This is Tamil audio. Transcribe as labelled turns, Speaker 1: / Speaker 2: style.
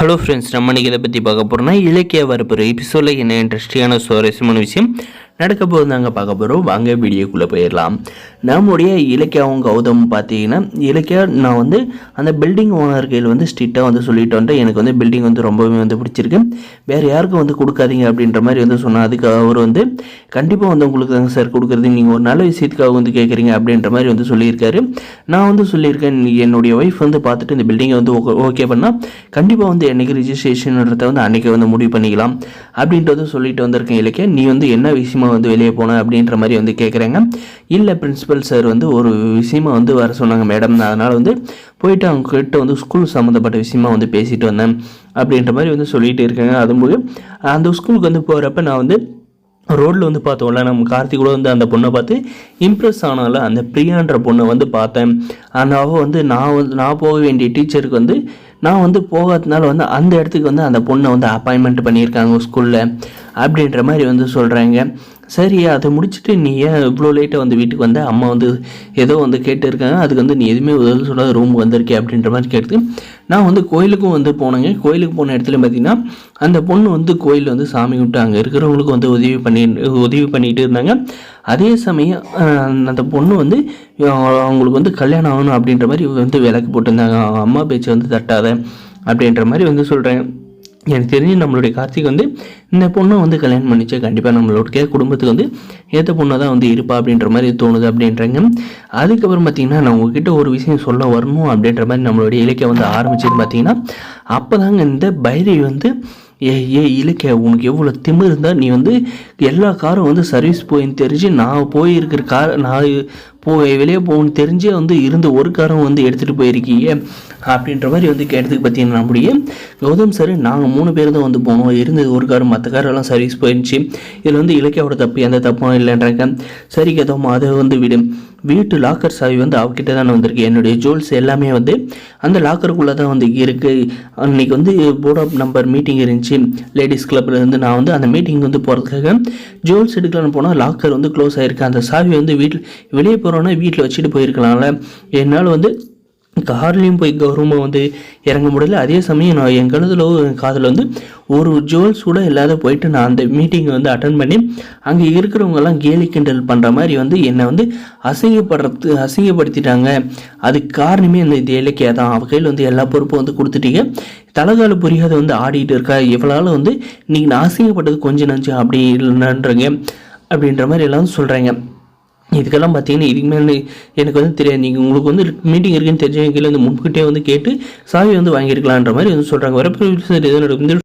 Speaker 1: ஹலோ ஃப்ரெண்ட்ஸ், நம்ம இன்றைக்கி இதை பற்றி பார்க்க போகிறோம்னா இலக்கிய வரப்போகிற எபிசோடில் என்ன இன்ட்ரெஸ்டிங்கான சுவாரஸ்யமான விஷயம் நடக்க போது தாங்க பார்க்க போகிறோம். வாங்க வீடியோக்குள்ளே போயிடலாம். நம்முடைய இலக்கியாவும் கௌதம் பார்த்தீங்கன்னா, இலக்கியா நான் வந்து அந்த பில்டிங் ஓனர் கையில் வந்து ஸ்ட்ரிக்டாக வந்து சொல்லிட்டு வந்துட்டு எனக்கு வந்து பில்டிங் வந்து ரொம்பவே வந்து பிடிச்சிருக்கு, வேறு யாருக்கும் வந்து கொடுக்காதீங்க அப்படின்ற மாதிரி வந்து சொன்னால் அதுக்கு அவர் வந்து கண்டிப்பாக வந்து உங்களுக்கு தாங்க சார் கொடுக்குறது, நீங்கள் ஒரு நல்ல விஷயத்துக்காக வந்து கேட்குறீங்க அப்படின்ற மாதிரி வந்து சொல்லியிருக்காரு. நான் வந்து சொல்லியிருக்கேன், என்னுடைய ஒய்ஃப் வந்து பார்த்துட்டு இந்த பில்டிங்கை வந்து ஓகே பண்ணால் கண்டிப்பாக வந்து என்னைக்கு ரிஜிஸ்ட்ரேஷன்ன்றதை வந்து அன்றைக்கி வந்து முடிவு பண்ணிக்கலாம் அப்படின்றது சொல்லிட்டு வந்திருக்கேன். இலக்கிய நீ வந்து என்ன விஷயமா வந்து வெளியே போன அப்படின்ற மாதிரி வந்து கேட்குறாங்க. இல்லை பிரின்சிபல் சார் வந்து ஒரு விஷயமா வந்து வர சொன்னாங்க மேடம், அதனால் வந்து போயிட்டு அவங்க கிட்ட வந்து ஸ்கூல் சம்மந்தப்பட்ட விஷயமா வந்து பேசிட்டு வந்தேன் அப்படின்ற மாதிரி வந்து சொல்லிகிட்டே இருக்காங்க. அதும்போது அந்த ஸ்கூலுக்கு வந்து போகிறப்ப நான் வந்து ரோட்டில் வந்து பார்த்தோம்ல, நம்ம கார்த்திக் கூட வந்து அந்த பொண்ணை பார்த்து இம்ப்ரெஸ் ஆனால அந்த பிரியான்ற பொண்ணை வந்து பார்த்தேன். அந்த அவள் வந்து நான் போக வேண்டிய டீச்சருக்கு வந்து நான் வந்து போகாததுனால வந்து அந்த இடத்துக்கு வந்து அந்த பொண்ணை வந்து அப்பாயின்மெண்ட் பண்ணியிருக்காங்க ஸ்கூலில் அப்படின்ற மாதிரி வந்து சொல்கிறாங்க. சரி, அதை முடிச்சுட்டு நீ ஏன் இவ்வளோ லேட்டாக வந்து வீட்டுக்கு வந்து அம்மா வந்து ஏதோ வந்து கேட்டுருக்காங்க, அதுக்கு வந்து நீ எதுவுமே உதவி சொல்லாத ரூமுக்கு வந்திருக்கே அப்படின்ற மாதிரி கேட்டு நான் வந்து கோயிலுக்கும் வந்து போனேங்க. கோயிலுக்கு போன இடத்துல பார்த்திங்கன்னா அந்த பொண்ணு வந்து கோயிலில் வந்து சாமி விட்டு அங்கே இருக்கிறவங்களுக்கு வந்து உதவி பண்ணிகிட்டு இருந்தாங்க. அதே சமயம் அந்த பொண்ணு வந்து அவங்களுக்கு வந்து கல்யாணம் ஆகணும் அப்படின்ற மாதிரி வந்து விளக்கு போட்டிருந்தாங்க. அம்மா பேச்சு வந்து தட்டாத அப்படின்ற மாதிரி வந்து சொல்கிறேன். எனக்கு தெரிஞ்சு நம்மளுடைய கார்த்திக் வந்து இந்த பொண்ணை வந்து கல்யாணம் பண்ணிச்சு கண்டிப்பாக நம்மளோட குடும்பத்துக்கு வந்து ஏற்ற பொண்ணை தான் வந்து இருப்பா அப்படின்ற மாதிரி தோணுது அப்படின்றாங்க. அதுக்கப்புறம் பார்த்திங்கன்னா நான் உங்ககிட்ட ஒரு விஷயம் சொல்ல வரணும் அப்படின்ற மாதிரி நம்மளுடைய இலக்கியம் வந்து ஆரம்பிச்சது பார்த்திங்கன்னா, அப்போ தாங்க இந்த பைரவி வந்து இலக்கிய உனக்கு எவ்வளோ திமிரு இருந்தால் நீ வந்து எல்லா காரும் வந்து சர்வீஸ் போயின்னு தெரிஞ்சு நான் போயிருக்கிற கார் நான் வெளியே போகணுன்னு தெரிஞ்சே வந்து இருந்த ஒரு காரம் வந்து எடுத்துகிட்டு போயிருக்கீங்க அப்படின்ற மாதிரி வந்து கேட்டதுக்கு பார்த்தீங்கன்னா நம்முடைய கௌதம் சார் நாங்கள் 3 பேர் தான் வந்து போனோம், இருந்தது ஒரு காரம், மற்ற காரெல்லாம் சர்வீஸ் போயிருந்துச்சு, இதில் வந்து இலக்கியாவோட தப்பு எந்த தப்பும் இல்லைன்றாங்க. சரி கௌதம், அதை வந்து விடு, வீட்டு லாக்கர் சாவி வந்து அவகிட்ட தானே வந்திருக்கு, என்னுடைய ஜுவல்ஸ் எல்லாமே வந்து அந்த லாக்கருக்குள்ளே தான் வந்து இருக்குது. அன்றைக்கி வந்து போர்ட் ஆஃப் நம்பர் மீட்டிங் இருந்துச்சு லேடிஸ் கிளப்பில் இருந்து, நான் வந்து அந்த மீட்டிங் வந்து போகிறதுக்காக ஜுவல்ஸ் எடுக்கலான்னு போனால் லாக்கர் வந்து க்ளோஸ் ஆகிருக்கு. அந்த சாவி வந்து வெளியே போகிறோன்னா வீட்டில் வச்சுட்டு போயிருக்கலாம்ல, என்னால் வந்து கார்லேயும் போய் கௌரவமாக வந்து இறங்க முடியல. அதே சமயம் நான் என் காதில் வந்து ஒரு ஜுவல்ஸ் கூட இல்லாத போயிட்டு நான் அந்த மீட்டிங்கை வந்து அட்டன் பண்ணி அங்கே இருக்கிறவங்கெல்லாம் கேலி கிண்டல் பண்ணுற மாதிரி வந்து என்னை வந்து அசிங்கப்படுத்திட்டாங்க. அதுக்கு காரணமே இந்த இலக்கியா தான். அவ கையில் வந்து எல்லா பொறுப்பும் வந்து கொடுத்துட்டீங்க, தலைகால புரியாத வந்து ஆடிட்டு இருக்கா, இவளால் வந்து இன்றைக்கி நான் அசிங்கப்பட்டது கொஞ்சம் நஞ்சு அப்படி இல்லைன்றங்க அப்படின்ற மாதிரி எல்லாம் சொல்கிறாங்க. இதுக்கெல்லாம் பார்த்தீங்கன்னா இதுக்கு மேலே எனக்கு வந்து தெரியாது, நீங்கள் உங்களுக்கு வந்து மீட்டிங் இருக்குன்னு தெரிஞ்சவங்க கீழே வந்து முன்கிட்டே வந்து கேட்டு சாவி வந்து வாங்கியிருக்கலான்ற மாதிரி வந்து சொல்கிறாங்க. வரப்போ எது நடக்கும்